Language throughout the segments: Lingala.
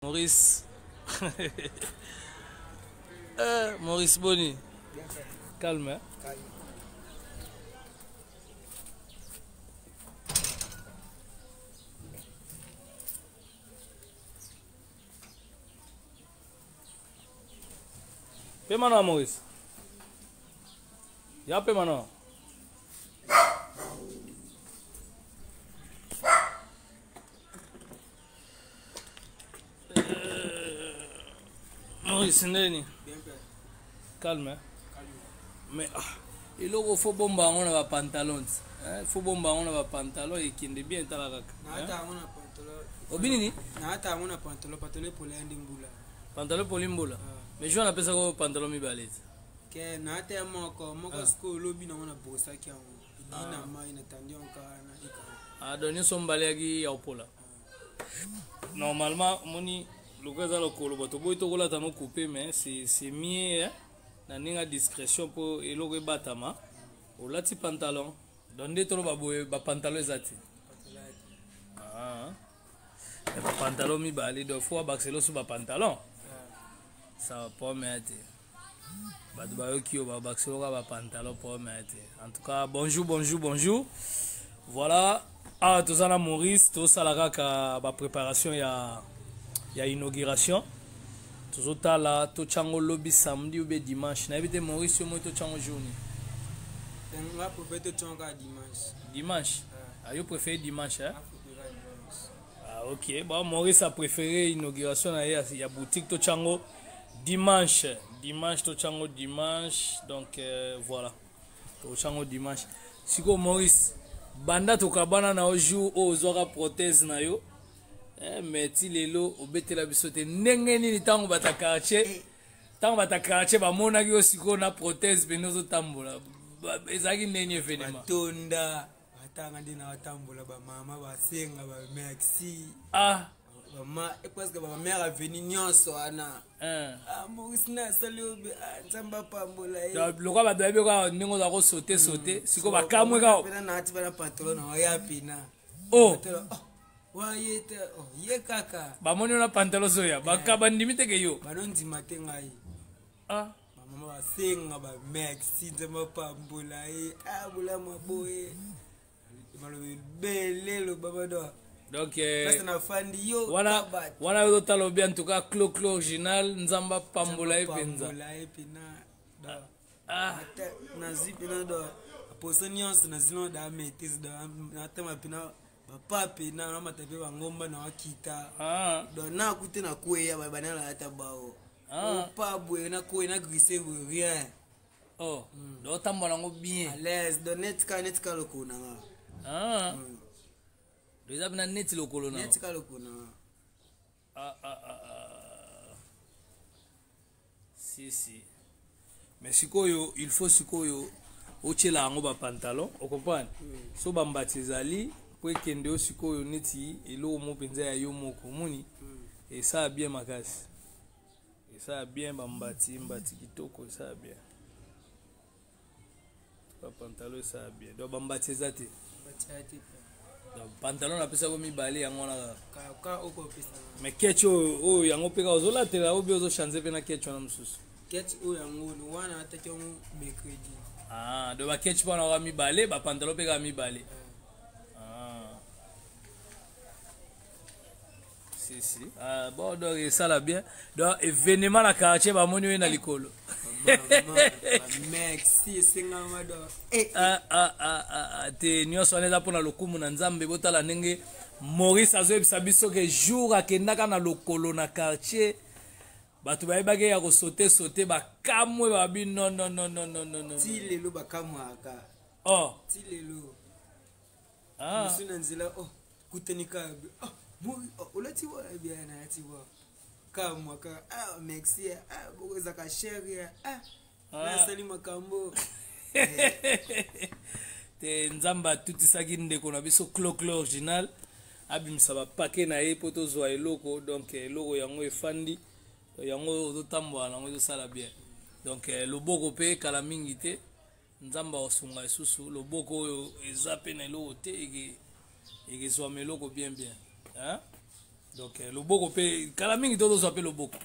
Maurice. Maurice Boni. Calme, hein? Calme. Paie maintenant, Maurice. Y'a paie maintenant. Maurice, Ndeni. Bien père. Calme, hein? Calme. Mais il faut bomba on a pantalon. Il faut bomba on a pantalon et qui est bien talaka. Nata on a pantalon. Obinini? Nata on a pantalon pour les ndimboula. Pantalon pour l'imbola. Mais je n'appelle ça comme pantalon mi balise. Que nata moko sko lobi na on a bossa qui a dina mai na tandion ka na ika. Ah donner son balagi ya opola. Normalement moni le gars a le colo bato boy to kola tano couper mais c'est mieux hein. Na ninga discrétion pour eloge batama. O lati pantalon. Donde to ba pantalon ezati. Ah. Et ba pantalon mi bali do fois baxelo sur ba pantalon. Ça va pas mettre. Ba do ki ba baxelo ba pantalon pas mettre. En tout cas, bonjour. Voilà. Ah, tout ça là Maurice, tout ça là ka ba préparation ya inauguration. Tout ça là to chango lobby samedi ou bien dimanche. Na bité Maurice yo mo to chango journée. On va préférer to chango dimanche. Dimanche. Ah, yo préfère dimanche hein? Ah, OK. Bon, Maurice a préféré inauguration na ya boutique to chango dimanche to chango dimanche. Donc voilà. To chango dimanche. Siko Maurice banda to kabana na oju o zoka prothèse na yo. Mais ti lelo obetela bisote ndenge nini tango batakache ba mona ki osiko na prothèse benozo tambola ezaki ndenge événement tonda batanga ndina watambola ba mama basenga ba merci mama parce que ba mère a venu nyonso ana Maurice na saliobe nzamba pambola lokwa ba dobe kwa ndingo za ko sauter siko ba kamwe ka pena na ati bana pantalon na ya pina wayete ye kaka bamoni na pantalon soya bakaba ndimite ke yo banondima te ngai mama basenga ba merci nzamba pambola bula maboye malobe belelo babado. Donc wana yo talo bien en tout cas clo original nzamba pambola epenza na zipina do posonions na zino da metis da na tema pina papa pina na matape bangomba na wakita do na kute na kweya ba banana ata bao pa bwe na kwe na grise rien do tambola ngo bien à l'aise do net ka lokona Déjà bien net le colonel. Net ka lokona. Si. Mais sikoyo il faut sikoyo ochela ngo ba pantalon, o comprendre? So ba mbatizali po kende o sikoyo neti elo mo penza ya yo moko moni. Et ça a bien makasi. Et ça a bien ba mbati kitoko ça a bien. Ba pantalon ça a bien. Do ba mbatizati. Pantalon na pesa ko mibali yango na ka oko pesa mais kecho yango peka ozola tela obi ozo changer pena kecho na msusu kecho yango no wana atake on mercredi do ba kecho bana ka mibali ba pantalon peka mibali si bon donc ça la bien donc événement na quartier ba moni we na likolo merci singama do te nyonso wana eza mpona lokumu na nzambe botala ndenge Maurice azoyebisa biso ke jour akendaka na lokolo na quartier bato bayebaki ya kosote bakamwe babi non ti lelo bakamwaka ti lelo mosu na nzela kutenika olati wa bien na ti wa kamwaka merci bokozaka chérie nasali makambo te nzamba atutisaki ndeko na biso clo original abimisa bapake na ye po tozwa eloko donc eloko yango efandi yango ozotambola nango ezosala bien donc loboko mpe kala mingi te nzamba osunga lisusu loboko oyo eza mpe na eloko te ekezwama eloko bien donc loboko pe kala mingi to zo pe loboko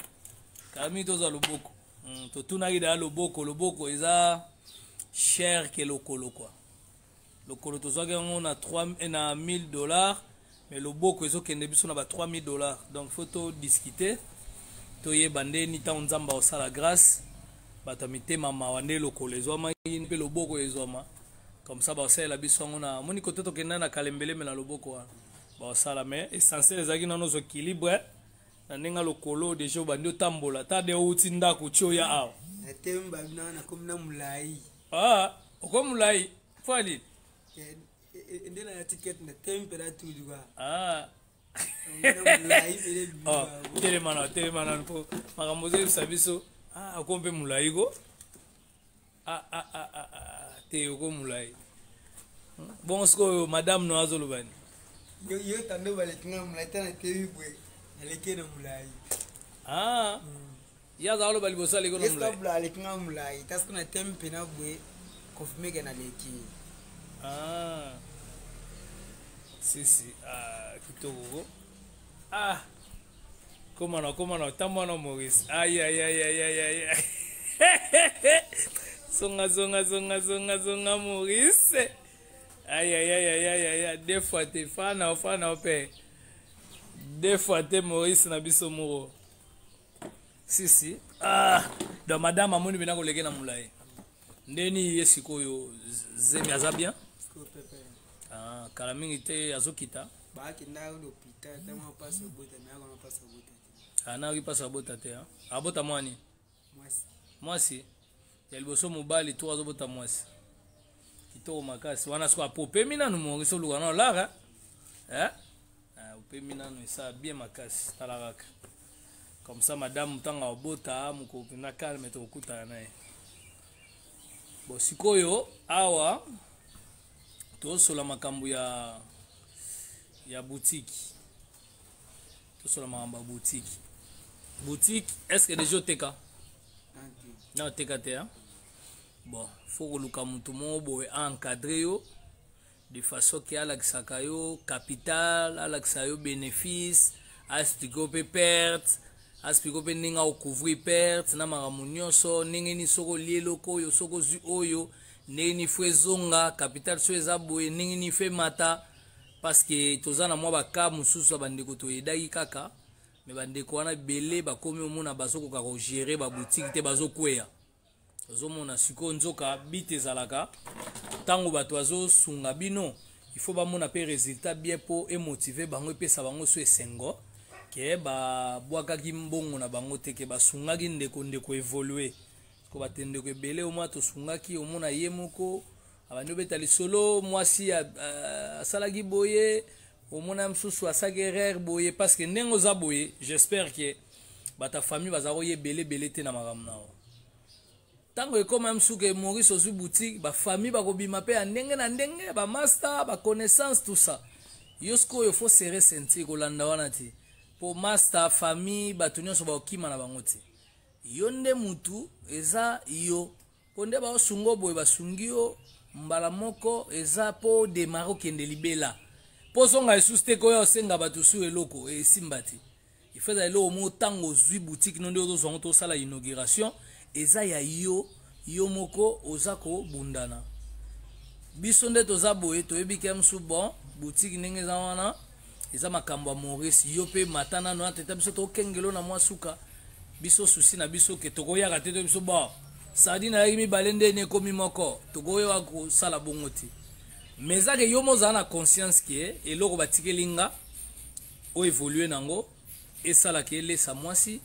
kala mingi to zo loboko to tunaki da loboko eza cher que lokolo quoi lokolo to zo on a 3 na $1000 mais loboko ezo kende biso na ba $3000 donc faut to discuter to ye bande ni ta nzamba o sala grâce bata mitema mawande lokolo ezoma pe loboko ezoma comme ça ba osala biso ngona moni kote to kenda na kalembele me na loboko wa ba osala mais essentiel ezaki na nos équilibre na ninga lokolo déjà bandi otambola ta de uti ndako tio ya awa natemba na komna mulai okomulai fali ndena ya ticket na temperature duka telemana po makambo ze sabiso akompe mulai go te okomulai bon sko madame no azolubani yo tando bale tinga mulai tana tewi bwe aleke na mulai ya zalo bali bosale ko no mulai est-ce que bla aleke na mulai tasko na tempe na bwe confirmer que na leki si kitoko komana tamana Maurice aïe songa Maurice aïe deux fois te fana pe deux fois te Maurice na biso moro si donc madame amoni bena ko leke na mulai ndeni yesikoyo zemi aza bien kala mingi te azokita bakenda l'hôpital tama passe bota na ko passe bota na ki passe bota te abota mwani mwasi ya liboso mobali to azobota mwasi kitoko makasi wana sko apopemi nanu Maurice oluka na lara opemi nanu esa bien makasi tala kaka comme ça madame mutanga obota mukopi na calme to okutana naye bon sikoyo awa tosola makambo ya boutique tosola makambo ya boutique est-ce que déjà oteka na oteka te bon faut koluka mutu moko boye encadré yo de façon ke alakisaka yo capital alakisa yo bénéfice aexplike yo mpe perte aexplike yo mpe ndenge akocouvrir perte na makambo nyonso ndenge nini soko olie eloko oyo soko ozwi oyo ndenge nini fo ezonga capital so eza boye ndenge nini fo emata parce que toza na mwa baka mosusu ya bandeko toyedaki kaka me bandeko wana ebele bakomi omona bazokoka kogere baboutique te bazokweya ozomona sikoyo nzoka bite ezalaka ntango bato bazosunga bino ifo bamona mpe résultat bien mpo emotive bango epesa bango so esengo ke babwakaki mbongo na bango te ke basungaki ndeko évolue ko batendeko ebele omwa tosungaki omona ye moko abandi obeta lisolo mwasi asalaki boye omona mosusu asaki erreur boye parce que ndenge oza boye j'espère que bata famille baza koye ebele te na makambo nao ntango ekoma msuke Maurice ozwi boutique bafamille bakobima mpe ya ndenge na ndenge bamaster baconnaissance tout ça yo sikoyo fo serre sentir kolanda wana te po master famille bato nyonso bakokima na bango te yo nde mutu eza yo po nde baosunga boye basungi yo mbala moko eza po demare okende libela po zonga esusu te koya osenga bato su eloko esimba te ifeza eloko mo ntango ozwi boutique no nde ozozwango tosala inauguration eza ya yo moko oza kobundana biso nde toza boye toyebi ke mosu bon boutique ndenge eza wana eza makambo ya Maurice yo mpe mata nano ateta biso tokengelo na mwa suka biso susi na biso ke tokoyaka te to biso bon sardine ayaki mibale nde nekomi moko tokoyoka kosala bongo te mais ezake yo mozala na conscience ke eloko batikeli nga oevolue nango esalaka elesa mwasi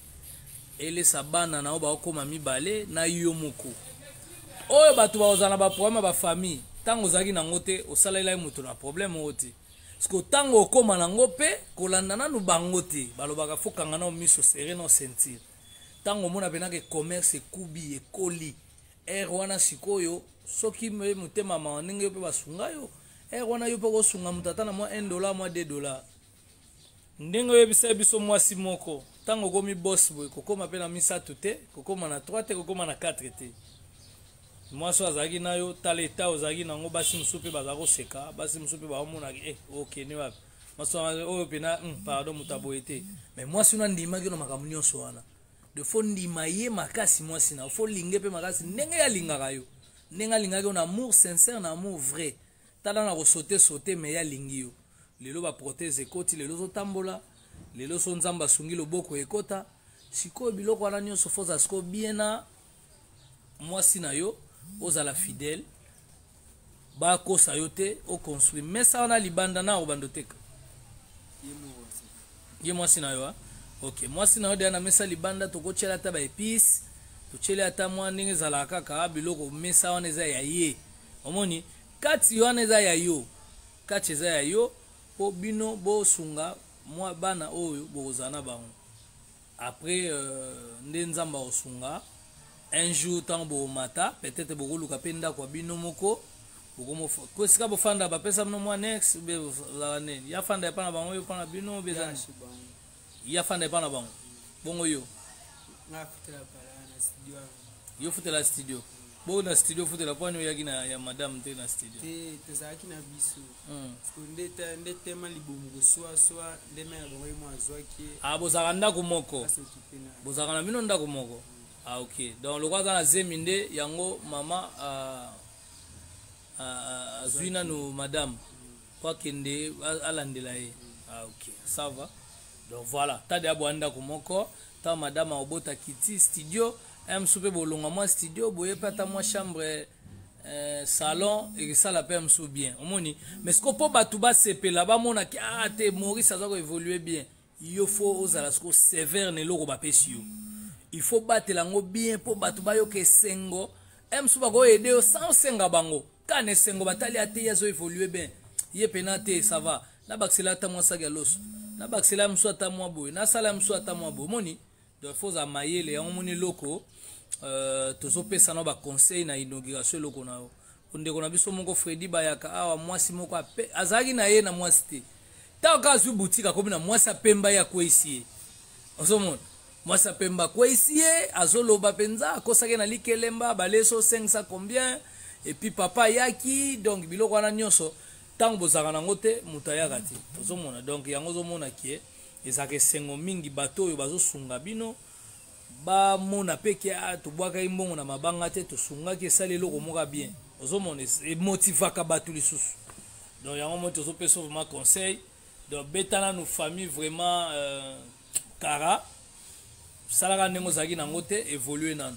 elesa bana nao bakokoma mibale na yo moko oyo bato bakozala na baproblème ya bafamille ntango ozalaki nango te osalelaki moto na problème oyo te parceke ntango okoma nango mpe kolanda nanu bango te balobaka fokanga nao miso sere nao sentir ntango omona penaka commerce ekubi ekoli ere wana sikoyo soki motema mawa ndenge yo mpe basunga yo ere wana yo mpe kosunga moto ata na mwa $1 mwa $2 ndenge oyebisa biso mwasi moko ntango okomi boss boye kokoma mpe na misato te kokoma na 3 te kokoma na 4 te mwasi azalaki na yo tala eta ozalaki nango basi mosusu mpe baza koseka basi mosusu mpe baomonaki okende wapi mwasi oyo pena pardon mutaboyete mais mwasi na ndima ki na makambo nyonso wana de fo ndima ye makasi mwasi na fo linge pe makasi ndenge ya lingaka yo ndenge alingaki na amour sincère na amour vrai tala na sauter mais ya lingi yo lelo ba prothèse ekoti lelo zotambola lelo so nzamba asungi loboko ekota sikoyo biloko wana nyonso foza siko bien na mwasi na yo ozala fidèle bakosa yo te oconstruire mais ça wana libanda na obando teka ye mwasi na yo ok mwasi na yo deya na mesa libanda tokotyela ata baépice totyeli ata mwa ndenge ezalaka kaka biloko mesa wana eza ya ye omoni kati wana eza ya yo kati eza ya yo po bino bosunga mwa bana oyo bokozala na bango après nde nzamba osunga un jour ntango bokomata peut-être bokoluka mpe ndako ya bino moko esika bofanda bapesa bino mwa nex be ozala nini ya fanda epa na bango yo mpa na bino bezani ya fanda epa na bango bongo yo yo futela studio bo na studio futela pwani oyaki na ya madame te na studio tozalaki na biso nde tema libumu koswaswa nde me na bango ye mwa azwaki bozalaka ndako moko bozalaka na bino ndako moko ok donc lokwa aza na zemi nde yango mama azwi nanu madame po akende alandela ye ok ça va donc voilà tade abwa ndako moko ta madame aobota kiti studio msu mpe bolonga mwa studio boye mpe ata mwa chambre salon ekesala mpe msu bien omoni mais siko mpo bato basepela bamonaki te Maurice aza koévolue bien yo fo ozala siko sévère na eloko bapesi yo il faut batela yango bien mpo bato bayoka esengo msu bakoyede yo sans osenga bango kana esengo batali ate ye azoévolue bien ye pena te ça va nabakisela ata mwa saki ya loso nabakisela msu ata mwa boye nasala msu ata mwa boye omoni donc faut za mayele yango moni loko tozopesa na baconseil na inauguration eloko na yo ndeko na biso moko Fredi bayaka awa mwasi moko azalaki na ye na mwasi te ntango kaka azwi boutique akomi na mwasi apemba ye akwesi ye ozomona mwasi apemba akwesi ye azoloba mpenza akosaki na likelemba baleso 500 combien epuis papa ayaki donc biloko wana nyonso ntango bozalaka nango te moto ayaka te ozomona donc yango ozomona kie ezalaka esengo mingi bato oyo bazosunga bino bamona mpe ke tobwakaki mbongo na mabanga te tosungaki esali eloko moka bien ozomona emotivaka bato lisusu donc yango moi tozopesa vraiment conseil donc betana no famille vraiment kara salaka ndenge ozalaki nango te évolue nano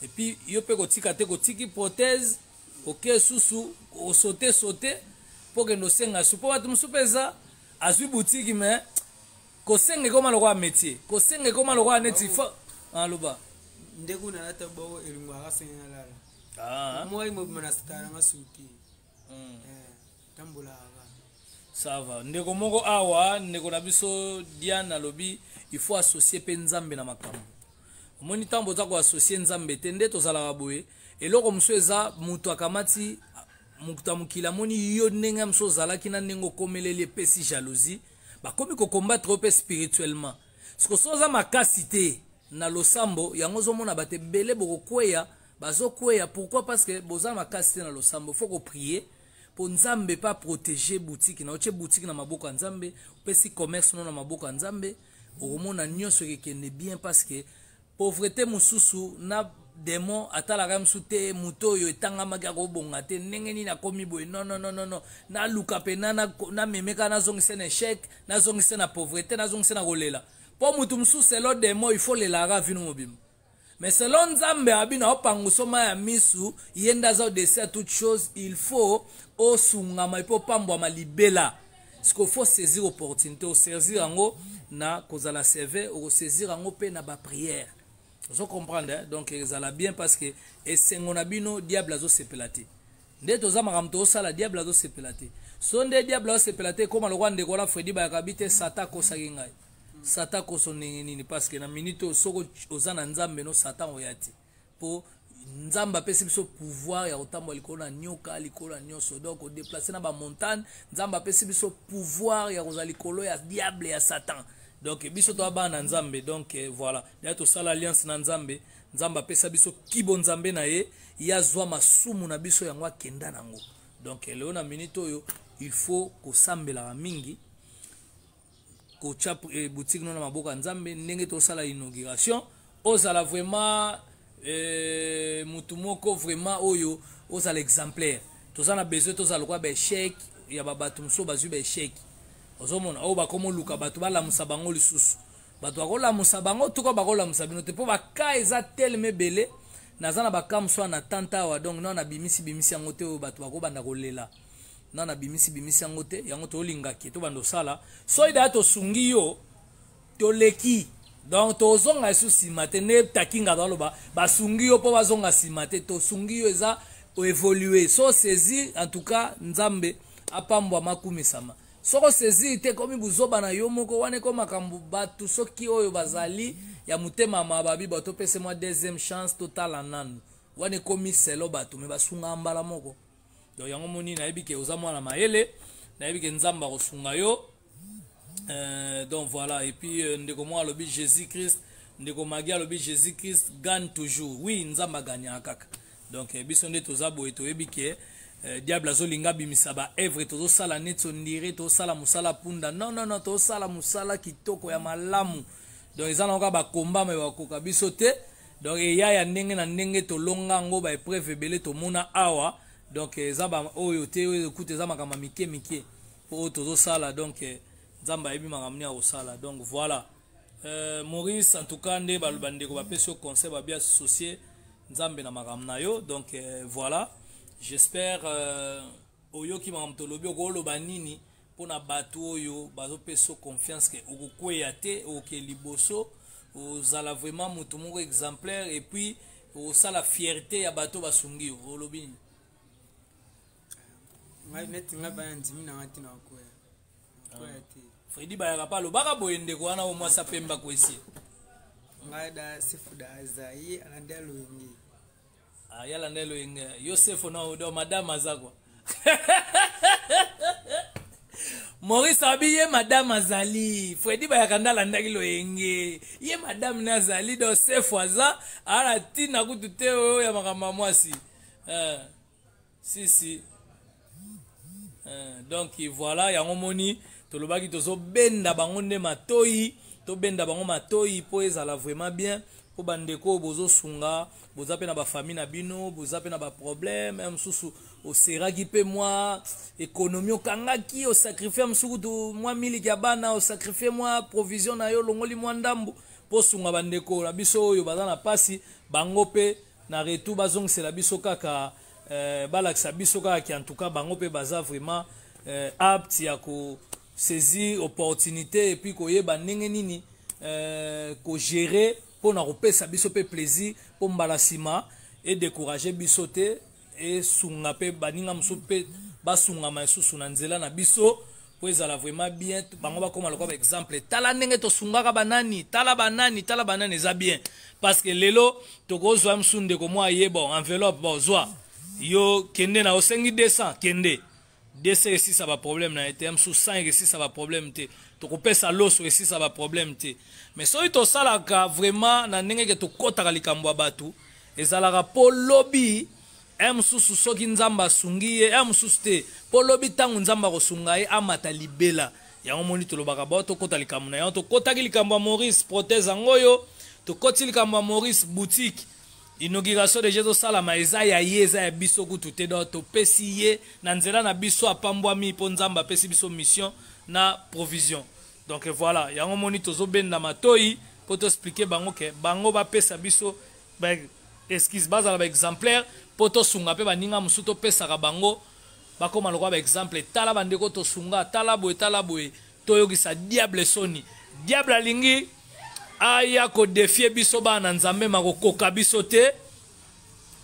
epuis yo mpe kotika te kotiki prothèse oke susu osote mpo kende osenga su mpo bato mosusu mpe eza azwi boutique mais kosenga ekoma lokola métier kosenga ekoma lokola neti fo aloba ndeko na lata bao elungu akasenga lala moi mo bimana stara nga suti tambola aka ça va ndeko moko awa ndeko na biso Diane alobi il faut associer pe nzambe na makambo omoni ntango oza koassocie nzambe te nde tozalaka boye eloko mosu eza moto akamati mokuta mokili amoni yo ndenge mosu ozalaki na ndenge okomeleli epesi jalousie bakomi kokombattre mpe spirituellement siko so oza makasi te na losambo yango ozomona bato ebele bokokweya bazokweya pourquoi parce que boza makasi te na losambo faut koprier po nzambe pa protéger boutique na otie boutique na maboko ya nzambe opesi commerce no na maboko ya nzambe okomona nyonso ekekende bien parce que pauvreté mosusu na démon atalaka mosusu te moto oyo etangamaki akobonga te ndenge nini akomi boye non naluka mpe namemeka nazongisa na échec nazongisa na pauvreté nazongisa na kolela mpo motu mosusu selo démon il faut lelaka vino mobima mais selon nzambe abino opangusa ma ya misu ye nde aza odesi à toute chose il faut osungama epe opambwama libela siko faut saisir opportunité osaisir yango na kozala serve okosaisir yango mpe na baprière ozo comprendre donc ezala bien parce que esengo na bino diable azosepela te nde toza makambo tosala diable azosepela te so nde diable azosepela te ekoma lokwa ndeko wana Fredi bayakabi te satan akosaki ngai satan akoso ndenge nini parce que na minute soko oza na nzambe no satan oya te mpo nzambe apesi biso pouvoir ya kotambola likolo na nyoka likolo na nyonso donc odeplace na bamontagne nzambe apesi biso pouvoir ya kozala likolo ya diable ya satan donc biso toa bana na nzambe donc voilà ya tosala alliance na nzambe nzambe apesa biso kibo nzambe na ye ya zwa masumu na biso yango akenda nango donc leo na minute oyo il faut kosambelaka mingi kocha boutique non na maboka nzambe ndenge tosala inauguration ozala vraiment mutu moko vraiment oyo ozala exemplaire toza na besoin tozala kwa ba échec ya babato mosusu bazwi ba échec ozomona oyo bakomoluka bato balamusa bango lisusu bato bakolamusa bango tuko bakolamusa bino te mpo baka eza teleme ebele naza na bakamusu wana na tanta awa donc nao na bimisi yango te oyo bato bakobanda kolela nao na bimisi yango te yango tolingaki tobanda osala soki daya tosungi yo toleki donc tozonga esu nsima te nde takinga baloba basungi yo mpo bazonga nsima te tosungi yo eza oévolue so saisir en tout cas nzambe apambwa makumisama soko saisir te komi buzoba na yo moko wana ko makambo bato soki oyo bazali ya mutema mababi bato pese moi deuxième chance totala nanu wana komi selo bato me basunga mbala moko donc yango moni na yebi ke oza mwana mayele na yebi ke nzamba kosunga yo donc voilà et puis ndeko moi lobi Jésus-Christ ndeko magia lobi Jésus-Christ gagne toujours oui nzamba gagne kaka donc biso nde toza boye toyebi ke diable azolinga bimisa ba œuvre tozosala neti ondire tozosala musala punda non tozosala musala kitoko ya malamu donc eza nakoka bakomba me bakoka biso te donc eya ya ndenge na ndenge tolonga yango ba épreuve ebele tomona awa donc eza ba oyo te oyo ekuta eza makambo mike mpo oyo tozosala donc nzambe ayebi makambo ya kosala donc voilà Maurice en tout cas nde baloba ndeko bapesi yo conseil babia associé nzambe na makambo na yo donc voilà j'espère oyoki makambo tolobi okoloba nini mpona bato oyo bazopesa confiance ke okokweya te oke liboso ozala vraiment moto moko exemplaire et puis osala fierté ya bato basungi yo olobi nini ngai neti ngai baya ndimi na ngati na koya te Fredi bayaka pa lobaka boye ndeko wana o mwasa pemba kwesi ngai da sifuda azai alandea loyengi yala ndelo yenga Yosefo na odo madame azakwa Maurice abiye madame azali Fredi bayaka ndala ndaki loyenge ye madame nazali do Yosefo aza ala tina kutute oyo ya makamba mwasi si donc voilà yango moni tolobaki tozo benda bango nde matoi to benda bango matoi po ezala vraiment bien po bandeko bozo sunga boza pe na ba famille na bino boza pe na ba problème msusu oseraki pe moi économie okangaki o sacrifier msuku to moi miliki ya bana o sacrifier moi provision na yo longoli moi ndambo po sunga bandeko na biso oyo baza na pasi bango pe na retour bazongisela biso kaka balakisa biso kaka en tout cas bango pe baza vraiment apte ya ko saisir opportunité et puis koyeba ndenge nini ko gérer pour na kopesa biso pe plaisir pour mbala sima et décourager biso te et sunga pe baninga musu pe basunga masusu na nzela na biso po ezala vraiment bien bango bakoma lokola exemple tala ndenge to sungaka banani tala banani eza bien parce que lelo tokozwa msunde ko mwa ye bon enveloppe bozwa yo kende na osengi 200 kende 200 ici ça va problème na été msu 5 ici ça va problème te to kopesa loso ici ça va problème te mais soki to salaka vraiment na ndenge ke to kotaka likambo batu ezalaka po lobby msusu soki nzamba asungi ye msusu te po lobby tangu nzamba kosunga ye amata libela yango moni tolobaka ba to kota likambo na yango to kotaki likambo ya Maurice prothèse ngoyo to koti likambo ya Maurice boutique inauguration de Jésus salama eza ya ye eza ya biso kutu te do to pesi ye na nzela na biso apambwami po nzamba pesi biso mission na provision donc voilà yango moni tozo benda matoi po to expliquer bango ke bango ba pesa biso ba esquisse bazala ba exemplaire po to sunga pe baninga musu to pesa ka bango bakoma lokwa ba exemple tala bandeko to sunga tala boye to yokisa diable soni diable alingi aya ko défier biso bana nzambe makokoka biso te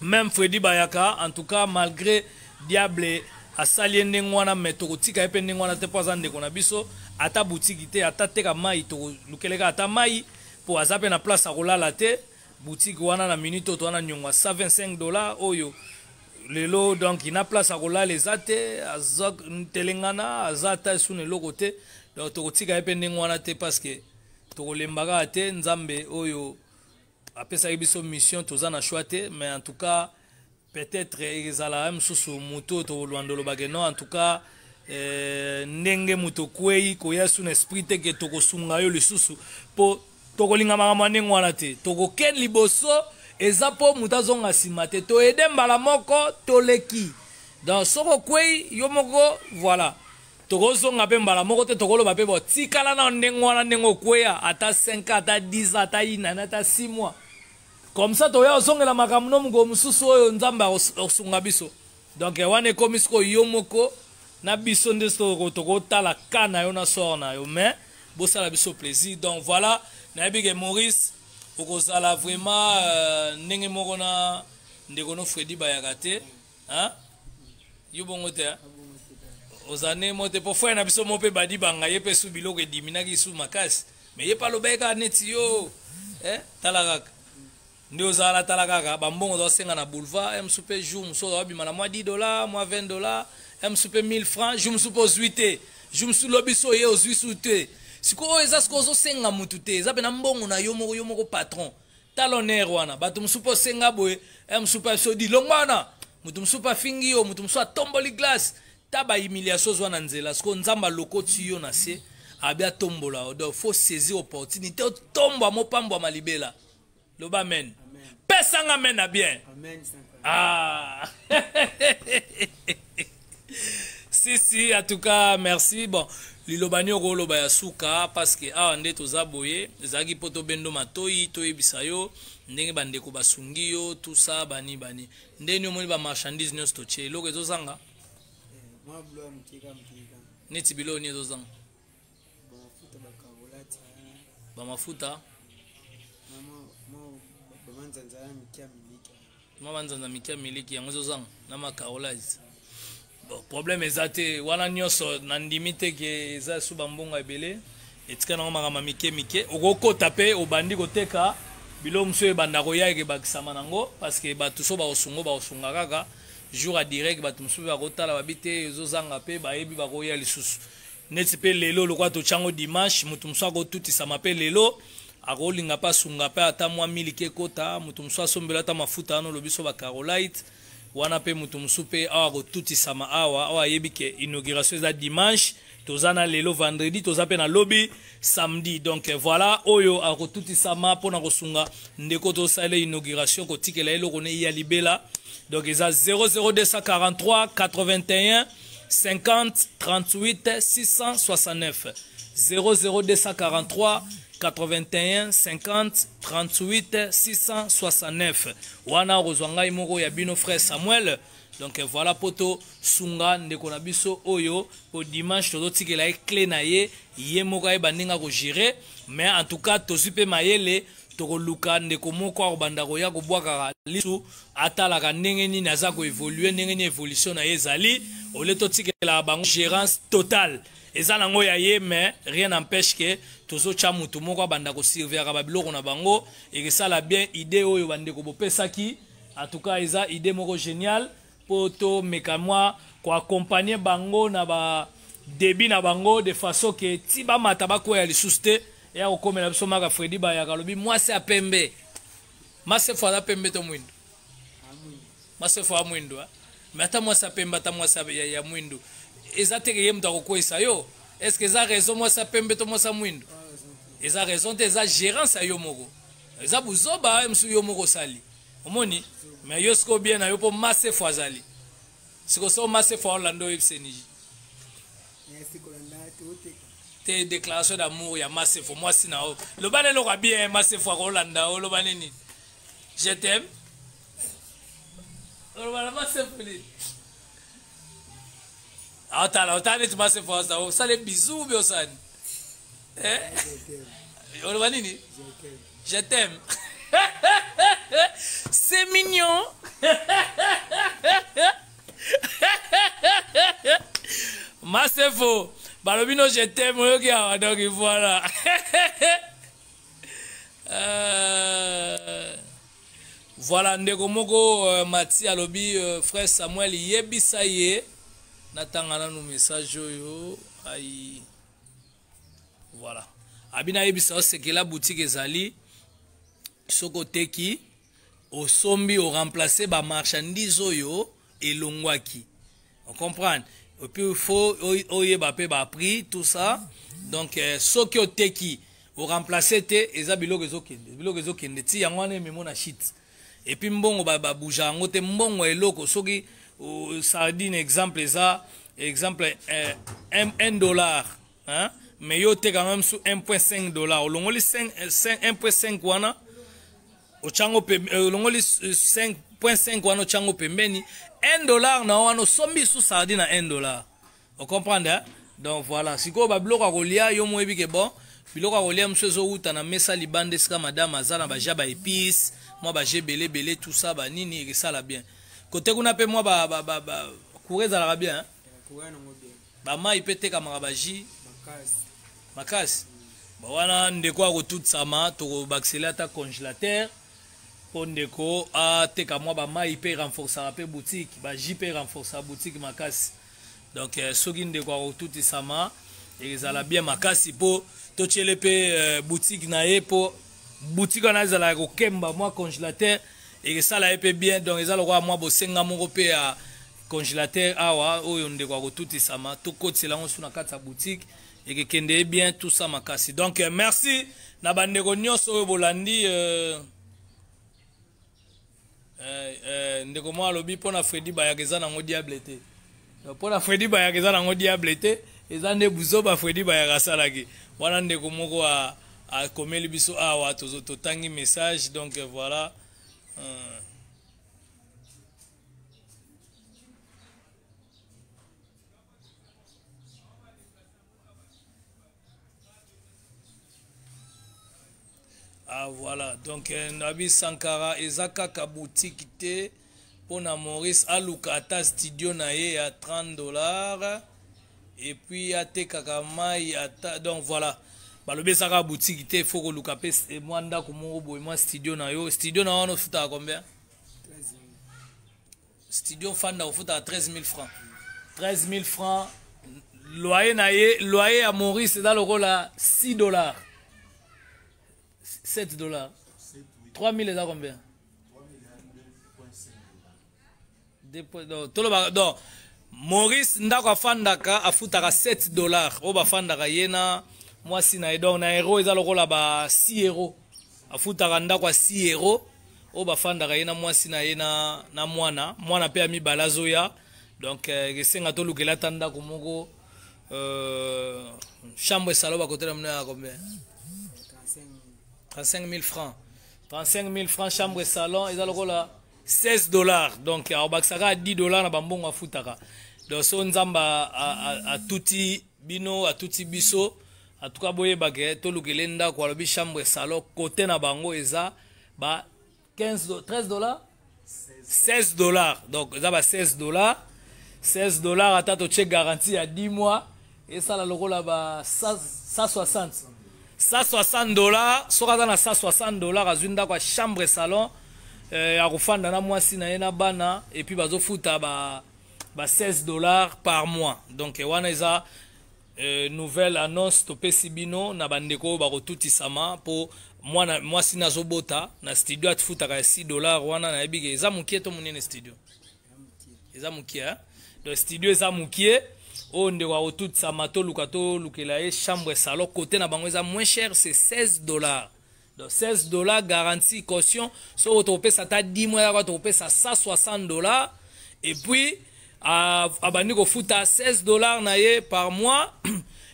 même Fredi bayaka en tout cas malgré diable asali ndenge wana meto kotika epe ndenge wana te poza ndeko na biso ata boutique te ata teka mai to lukeleka ata mai po azape na place akolala te boutique wana na minute to wana nyongwa $125 oyo lelo donc ina place akolala ezate azak telengana azata sune loko te donc to kotika epe ndenge wana te parce que tokolembaka te nzambe oyo apesa biso mission toza na choix te mais en tout cas peut-être ezala msusu muto to lwandolo bageno en tout cas ndenge moto kwei koya suna esprit te ke tokosunga yo lisusu po tokolinga makambo ndenge wana te tokoken liboso eza po moto azonga nsima te toyede mbala moko toleki donc soko kwei yo moko voilà tokozonga mpe mbala moko te tokoloba mpe botikala na ndenge wana ndenge okweya ata 5 ata 10 ata inani ata 6 mois comme ça toya ozongela makambo no mongo mosusu oyo nzambe akosunga biso donc wana ekomi siko yo moko na biso nde tokotala ka na yo na sor na yo mais bosala biso plaisir donc voilà nayebi ke Maurice okozala vraiment ndenge moko na ndeko no Fredi bayaka te yo bongo te ozane mote po fo na biso mo pe badi banga ye pe su biloko ediminaki su makasi mais ye palo beka neti yo talakaka ndio ozala talakaka bambongo dosenga na boulevard msupe jour mso wabima na mwa $10 mwa $20 msupe 1000 francs jour msupe ozuite jour msu lobiso ye ozuisu te siko eza siko ozosenga mutu te eza pe na mbongo na yo moko patron talonnaire wana bato msupe osenga boye msupe asodi longwana mutu msupe afingi yo mutu msupe atomboli glace taba humiliation zwa na nzela siko nzamba lokoti yo na se abia tombola donc faut saisir opportunité tomba mopambwa malibela loba amen pesanga amen na bien amen si en tout cas merci bon lilobani okoloba ya suka parce que awa nde toza boye ezalaki mpo tobendo matoi toyebisa yo ndenge bandeko basungi yo tout ça bani ndeni omoni bamarchandise nyonso totie eloko ezozanga neti biloko ni ezozanga bamafuta mabanzanza mikia miliki yango ezozanga na makarolise bon problème eza te wana nyonso na ndimi te ke eza su bambongo ebele etika nango makambo mike okokota mpe obandi koteka biloko mosusu ebanda koya eke bakisama nango parce que bato so bakosunga kaka jour a direct bato mosusu bakotala babi te ezozanga mpe bayebi bakoya lisusu neti mpe lelo lokwa totyango dimanche moto mosusu akotutisama mpe lelo akolinga mpe asunga mpe ata mwa miliki ekota moto mosusu asombela ata mafuta ano lobi so bacarolite wana pe mutu musu pe awa kotutisama awa ayebi ke inauguration eza dimanche toza na lelo vendredi toza pe na lobi samedi donc voilà oyo akotutisama mpona kosunga ndeko tosala inauguration kotikela eloko ne ya libela donc eza 00243 81 50 38 669 00243 81 50 38 669 wana kozwa ngai moko ya bino frère Samuel donc voilà poto sunga ndeko na biso oyo po dimanche tozotikela clé na ye moko ayeba ndenge kogire mais en tout cas tozwi mpe mayele tokoluka ndeko moko akobanda koya kobwakaka lisu atalaka ndenge nini aza koevolue ndenge nini évolution na ye ezali ole totikela bango gérance totale eza nango ya ye mais rien n'empêche que tozotya mutu moko abanda kosurveillaka babiloko na bango ekesala bien idée oyo bandeko bopesaki en tout cas eza idée moko génial po tomeka mwa koaccompagne bango na badébut na bango de façon ke ti bamata bakwea lisusu te eya kokomela biso maka Fredi bayaka lobi mwasi ya pembe masefo aza pembe to mwindo masefo ya mwindo mais ata mwasi ya pembe ata mwasi ya mwindo eza teke ye mutu akokwesa yo est-ce que eza raison mwasi ya pembe to mwasi ya mwindo eza raison te eza gérance ya yo moko eza buzoba msu yo moko osali omoni mais yo siko bien na yo mpo masefo azali siko so masefo aolanda oyebiseniji te déclaration d'amour ya masefo mwasi na o loba lelo kwa bien masefo akolanda o loba nini je t'aime loba la masefo nini otala neti masefo asa osale bisou be osani oloba nini je t'aime c'est mignon masefo balobi no je t'aime oyoki awa donc voilà voilà ndeko moko Mati alobi frère Samuel yebisa ye natanga nanu message oyo ai voilà abina yebisa osekela boutique ezali soko teki osombi o remplacer ba marchandise oyo elongwaki on comprend et puis il faut oyeba pe ba prix tout ça donc soki oteki o remplacer te eza biloko ezokende ti yango wana ememo na shit et puis mbongo ba bouger yango te mbongo eloko soki sardine exemple eza exemple $1 hein mais yo te quand même sur $1.5 olongoli 1.5 wana ochango pe olongoli 5.5 wana ochango pembeni $1 na wana sombi sous sardine à $1. Vous comprenez hein? Donc voilà siko ba biloko kolia yo moyebi ke bon biloko kolia msezo uta na mesa libande ska madame azana ba jaba épices moi ba jebele belé tout ça ba nini et ça la bien côté kuna pe moi ba courir za la bien hein courir na mo bien ba mai pete kama ba ji makasi ba wana ndeko ko tout sama to baxela ta congélateur pour ndeko a te ka moi ba mai pe renforcer pe boutique ba ji pe renforcer boutique makasi donc soki ndeko ko tout sama et ça la bien makasi po to chele pe boutique na ye po boutique na za la ko kemba moi congélateur et ça la pe bien donc ça le roi moi bo senga moko pe a congélateur awa oyo ndeko ko tout sama to kotela on suna kata boutique et que kende bien tout ça makasi donc merci na bandeko nyonso oyo bolandi ndeko mo alobi pona Freddy Bayageza na ngo diable te pona Freddy Bayageza na ngo diable te eza nde buzo ba Freddy Bayaga salaki wana ndeko moko a komeli biso awa to tangi message donc voilà ah voilà donc Nabi Sankara ezaka ka boutique te pona Maurice aluka ata studio na ye à $30 et puis ate kakamai ata donc voilà balobi saka boutique te faut que luka pe moi ndako moko boy moi studio na yo studio na wana futa à combien 13 000 studio fanda futa à 13 000 francs 13 000 francs loyer na ye loyer à Maurice dans le rôle à $6 $7 3000 est à combien donc Maurice ndako afandaka afutaka $7 o bafandaka yena mwasi na donc na euro eza lokola ba €6 afutaka ndako €6 o bafandaka yena mwasi na yena na mwana pe ami balazoya donc esenga to lukela tandako moko chambre et salon bakotela mna ya combien 35 000 francs 35 000 francs chambre et salon eza lokola $16 donc abakisaka à $10 na bambongo afutaka donc so nzamba a tuti bino a tuti biso en tout cas boyebake tolukele ndako alobi chambre et salon côté na bango eza ba $13 $16 donc eza ba $16 ata toche garantie à 10 mois et ça la lokola ba $160 soka na $160 azwi ndako ya chambre et salon ya kofanda na mwasi na ye na bana et puis bazofuta ba $16 par mois donc wana eza nouvelle annonce topesi bino na bandeko bakotutisama po mwana mwasi nazobota na studio atfutaka ya $6 wana na yebi eza mukie to munene studio eza mukie donc studio eza mukie o ndeko akotutisama to luka to lukela ye chambre et salon côté na bango eza moins cher c'est $16 donc $16 garantie caution so topesa ta 10 mois ya topesa $160 et puis abandi kofuta $16 na ye par mois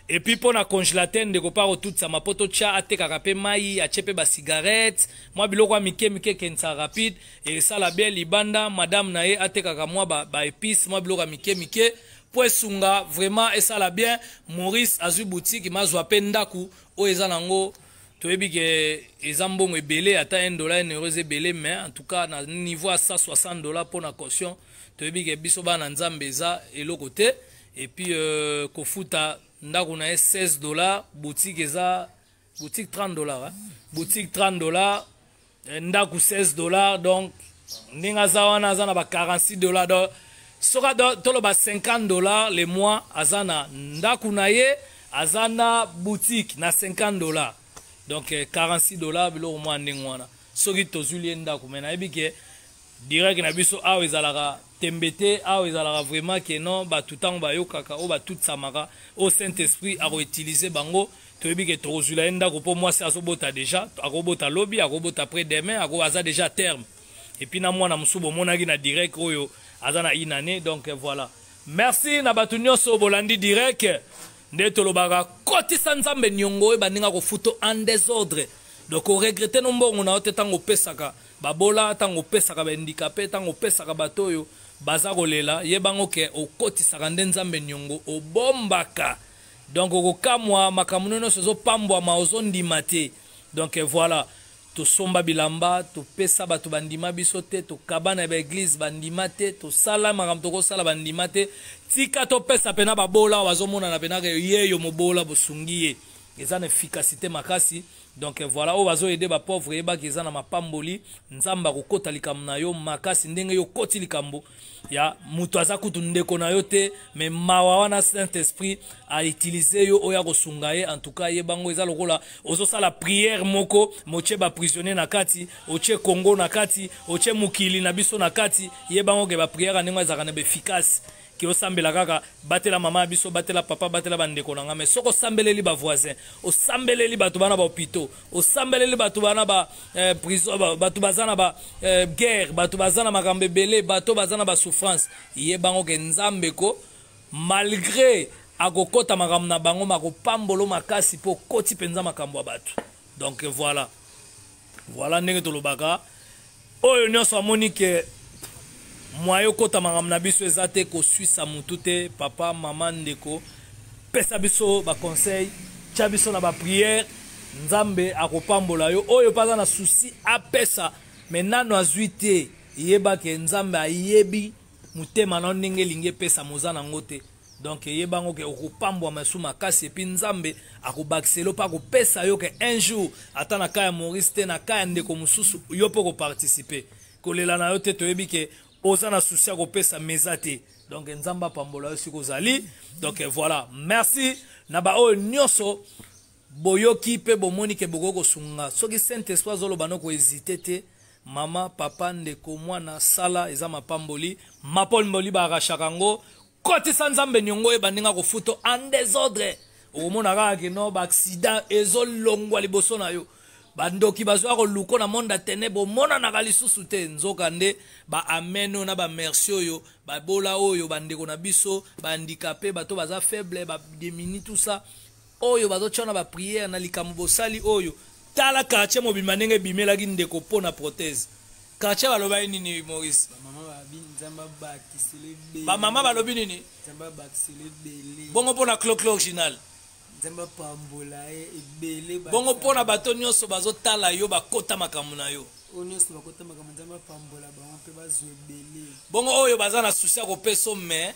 et puis pour na congélateur ndeko pa tout ça ma poto cha atekaka pe mai achepe ba cigarette moi biloko mike kensa rapide et ça la bien libanda madame na ye atekaka moi ba épices moi biloko mike poesunga vraiment et ça la bien Maurice azu boutique mazwa pe ndaku o eza nango toyebi ke eza mbongo ebele ata $1 €1 ebele mais en tout cas na niveau à $160 pour na caution toyebi ke biso bana nzambe eza eloko te et puis kofuta ndako na $16 boutique eza boutique $30 hein? Boutique $30 ndako $16 donc ndinga za wana za na ba $46 donc soka tolo ba $50 le mois azana ndako na ye azana boutique na $50 donc $46 bilo au moins ndinga wana soki tozuli ndako mais na yebi ke direct na biso awa ezalaka tembete awa ezalaka vraiment que non bato ntango bayokaka oyo batutisamaka au Saint-Esprit akoutilize bango toyebi ke tokozwila ye ndako mpo mwasi azobota déjà akobota lobi akobota après demain aza déjà à terme et puis na mwana mosusu bomonaki na direct oyo aza na inane donc voilà merci na bato nyonso bolandi direct nde tolobaka kotisa nzambe niongo oyo baninga kofuta en désordre donc oregrete no mbongo na yo te ntango opesaka babola ntango opesaka bahandikape ntango opesaka bato oyo baza kolela yebango ke okotisaka nde nzambe niongo obombaka donc okokamwa makambo nyonso ezopambwama ozondima te donc voilà tosomba bilamba topesa bato bandima biso te tokaba na baeglise bandima te tosala makambo tokosala bandima te tika topesa pena babola oyo bazomonana penaka yeyo mobola bosungi ye eza na efficacité makasi donc voilà oyo bazoyede bapauvre yebaki eza na mapamboli nzambe akokota likambo na yo makasi ndenge yo okoti likambo ya moto aza kutu ndeko na yo te me mawa wana Saint-Esprit autilize yo oyo akosunga ye en tout cas yebango eza lokola ozosala prière moko motie baprisonnier na kati otie Congo na kati otie mokili na biso na kati yebango ke baprière ndenge ezalaka na efficace ki osambela kaka batela mama biso batela papa batela bandeko na nga mais soko sambeleli ba voisin osambeleli bato bana ba hôpitaux osambeleli bato bana ba prison bato bazana ba guerre bato bazana makambe belé bato bazana ba souffrance yebango ke nzambe ko malgré akokota makambo na bango makopambolo makasi po koti penza makambo ya bato donc voilà ndenge tolobaka oyo nyonso amoni ke moyo kota makambo na biso eza te kosuisa mutu te papa mama ndeko pesa biso ba conseil tia biso na ba prière nzambe akopambola yo oyo paza na souci apesa mais nano azwi te yeba ke nzambe ayebi mutema na ndenge linge pesa moza nango te donc yebango ke okopambwa masu makasi epi nzambe akobakiselo pa kopesa yo ke un jour ata na kaya Maurice te na kaya ndeko mususu yo po ko participer kolela na yo te toyebi ke oza na souci kopesa meza te donc nzamba pambola yo siko zali donc voilà merci na ba oyo nyonso boyoki pe bomoni ke bokoko sunga soki Saint-Esprit zoloba no ko hésiter te mama papa ndeko mwana sala eza mapamboli mapamboli ba rashakango kotisa nzambe nyongo e bandinga kofuto en désordre omona kaka ke no ba accident ezolongwa liboso na yo bandoki bazwa ko luko na monde ténèbre mona na kalisusu te nzoka nde ba ameno na ba merci oyo ba bola oyo bandeko na biso ba handicapé bato baza faible ba démuni tout ça oyo bazo tshona ba prière na likambo bosali oyo tala quartier mobima ndenge bimelaki ndeko pona prothèse quartier baloba nini Maurice ba mama balobi nini bongo pona clock original bongo pona bato nyonso bazotala yo bakota makambo na yo bongo oyo baza na souci ya kopesa me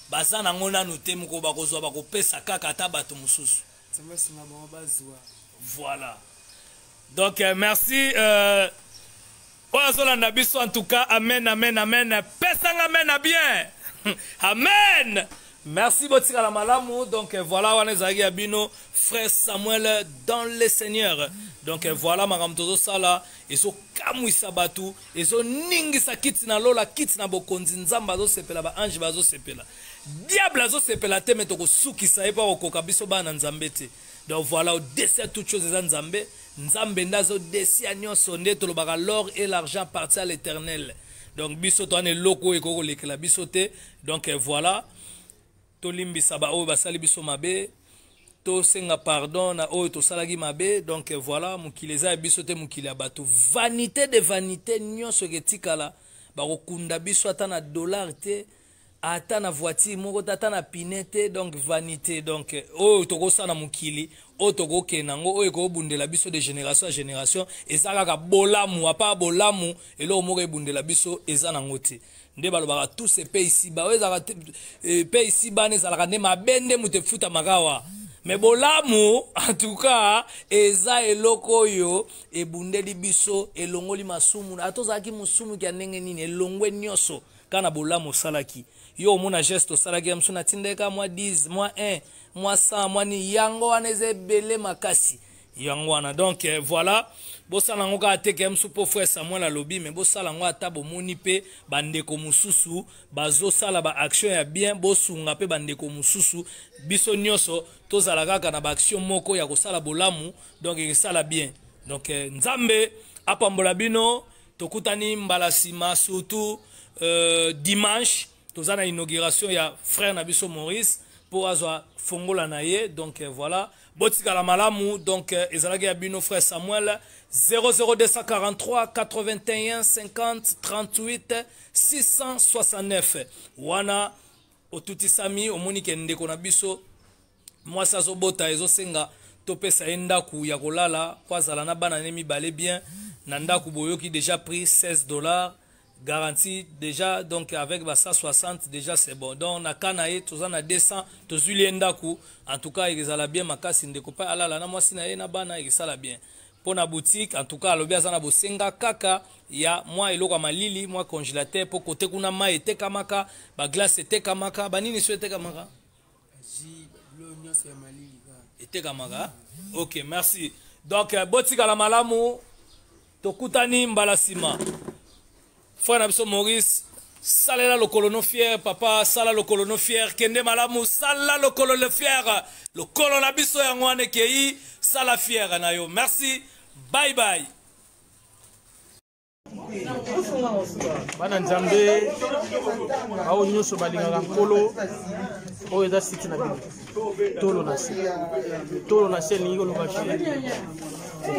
baza nango nanu te moko bakozwa bakopesa kaka ata bato mosusu voilà donc merci oyo azolanda biso en tout cas amen amen amen pesanga amen na bien amen. Merci botika la malamu. Donc voilà wana ezaki abino frère Samuel dans le Seigneur. Donc voilà makambo tozo sala ezo kamwisa batu ezo ningisa kiti na lola kiti na bokonzi nzamba zo sepela ba ange bazo sepela diable zo sepela te metoko sukisa epa okoka biso bana nzambe te. Donc voilà au dessin toute chose eza nzambe nzambe ndazo dessin nyonso nde tolobaka l'or et l'argent appartient à l'Éternel. Donc biso to ane loko ekoko lekela biso te. Donc voilà tolimbisa ba oyo basali biso mabe to senga pardon na oyo to salaki mabe. Donc voilà mukili eza biso te mukili ya bato vanité de vanité nyonso ketikala bakokunda biso ata na dollar te ata na voiture moko ata na pinete. Donc vanité donc oyo tokosala mukili oyo tokokenda ngo oyo ekobundela biso de génération à génération eza kaka bolamu apa bolamu eloko moko ebundela biso eza nango te nde balobaka tous ces pays ici ba ezaka pays ici bana ezalaka nde mabende mutu futa makawa mais bolamu en tout cas eza eloko oyo ebundeli biso elongoli masumu atozalaki musumu kya ndenge nini elongwe nyonso kana bolamu salaki yo mona geste salaki ya msuna tindeka mwa 10 mwa 1 mwa 100 mwa ni yango wana ezebele makasi Yangwana. Donc voilà, bosala ngo ka teke msupo frère Samuel alobi, mais bosala ngo ata bomoni pe bandeko mususu bazo sala ba action ya bien, bosunga pe bandeko mususu biso nyoso tozala kaka na ba action moko ya kosala bolamu, donc ekesala bien. Donc nzambe apambola bino, tokutani mbala sima surtout dimanche tozana inauguration ya frère Nabiso Maurice pour azwa fongola na ye. Donc voilà, botika la malamu. Donc ezalaki ya bino frère Samuel 00243 81 50 38 669 wana otutisami omoni ke ndeko na biso mwasi azobota ezosenga topesa ye ndaku ya kolala po azala na bana ne mibale bien na ndaku boyoki déjà pris $16 garantie déjà, donc avec 160 déjà c'est bon. Donc na kanaye tozana 200 tozuli ndaku, en tout cas ezala bien makasi ndeko pa alala na mwasi na ye na bana ezala bien. Pour na boutique en tout cas alobi azana bosenga kaka ya moi eloko malili moi congélateur pour côté kuna ma ete kamaka ba glace ete kamaka ba nini so ete kamaka ji lo nyos ya malili ete kamaka. OK, merci. Donc botika la malamu tokutani mbala sima. Frère Nabiso Maurice, salela le colono fier, papa, sala le colono fier, kende malamu, sala le colono fier, le colono Nabiso yangwane kei, sala fier anayo. Merci, bye bye. Bana Nzambe, ao nyoso balingaka nkolo, oyo eza site na bino. Tolo na se ni yolo bashi.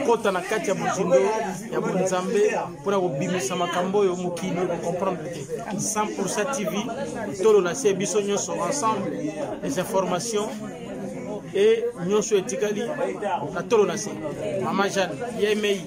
Kota na kati ya bujindo ya Nzambe pour kobimisa makambo oyo mokili comprendre te. 100% TV, tolo na se biso nyoso ensemble les informations et nyoso etikali na tolo na se. Mama Jeanne, yemei.